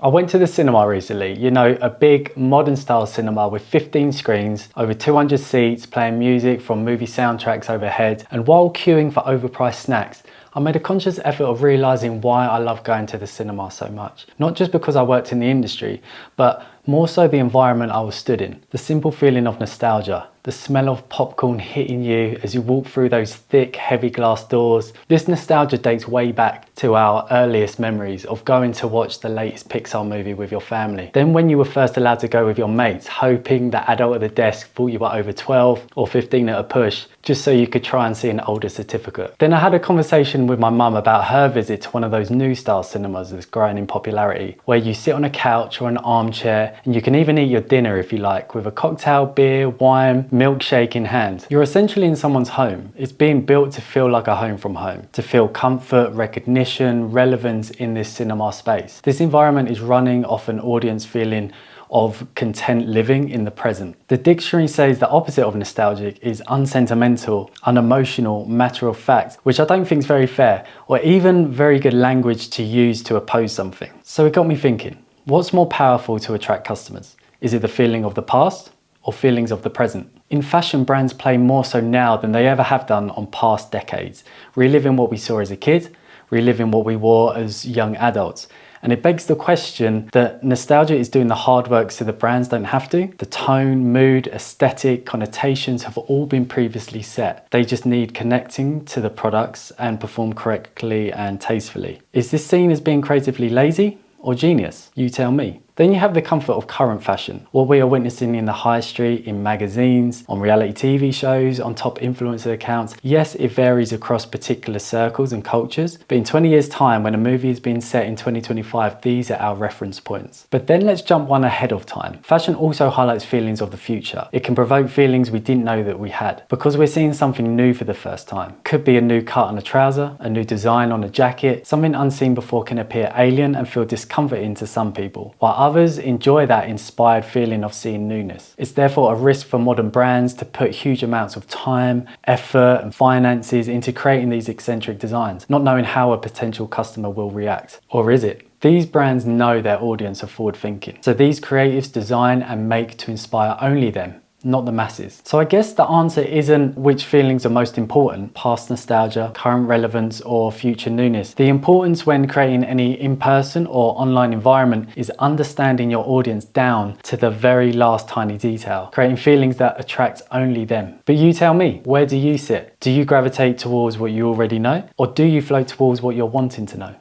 I went to the cinema recently, you know, a big modern style cinema with 15 screens, over 200 seats, playing music from movie soundtracks overhead, and while queuing for overpriced snacks, I made a conscious effort of realising why I love going to the cinema so much. Not just because I worked in the industry, but more so the environment I was stood in. The simple feeling of nostalgia, the smell of popcorn hitting you as you walk through those thick, heavy glass doors. This nostalgia dates way back to our earliest memories of going to watch the latest Pixar movie with your family. Then when you were first allowed to go with your mates, hoping the adult at the desk thought you were over 12 or 15 at a push, just so you could try and see an older certificate. Then I had a conversation with my mum about her visit to one of those new style cinemas that's growing in popularity, where you sit on a couch or an armchair and you can even eat your dinner if you like, with a cocktail, beer, wine, milkshake in hand. You're essentially in someone's home. It's being built to feel like a home from home, to feel comfort, recognition, relevance in this cinema space. This environment is running off an audience feeling of content living in the present. The dictionary says the opposite of nostalgic is unsentimental, unemotional, matter of fact, which I don't think is very fair, or even very good language to use to oppose something. So it got me thinking, what's more powerful to attract customers? Is it the feeling of the past or feelings of the present? In fashion, brands play more so now than they ever have done on past decades, reliving what we saw as a kid, reliving what we wore as young adults. And it begs the question that nostalgia is doing the hard work so the brands don't have to. The tone, mood, aesthetic, connotations have all been previously set. They just need connecting to the products and perform correctly and tastefully. Is this seen as being creatively lazy or genius? You tell me. Then you have the comfort of current fashion, what we are witnessing in the high street, in magazines, on reality TV shows, on top influencer accounts. Yes, it varies across particular circles and cultures, but in 20 years time, when a movie is being set in 2025, these are our reference points. But then let's jump one ahead of time. Fashion also highlights feelings of the future. It can provoke feelings we didn't know that we had, because we're seeing something new for the first time. Could be a new cut on a trouser, a new design on a jacket. Something unseen before can appear alien and feel discomforting to some people, while others enjoy that inspired feeling of seeing newness. It's therefore a risk for modern brands to put huge amounts of time, effort and finances into creating these eccentric designs, not knowing how a potential customer will react. Or is it? These brands know their audience are forward thinking, so these creatives design and make to inspire only them, not the masses. So I guess the answer isn't which feelings are most important, past nostalgia, current relevance, or future newness. The importance when creating any in-person or online environment is understanding your audience down to the very last tiny detail, creating feelings that attract only them. But you tell me, where do you sit? Do you gravitate towards what you already know, or do you float towards what you're wanting to know?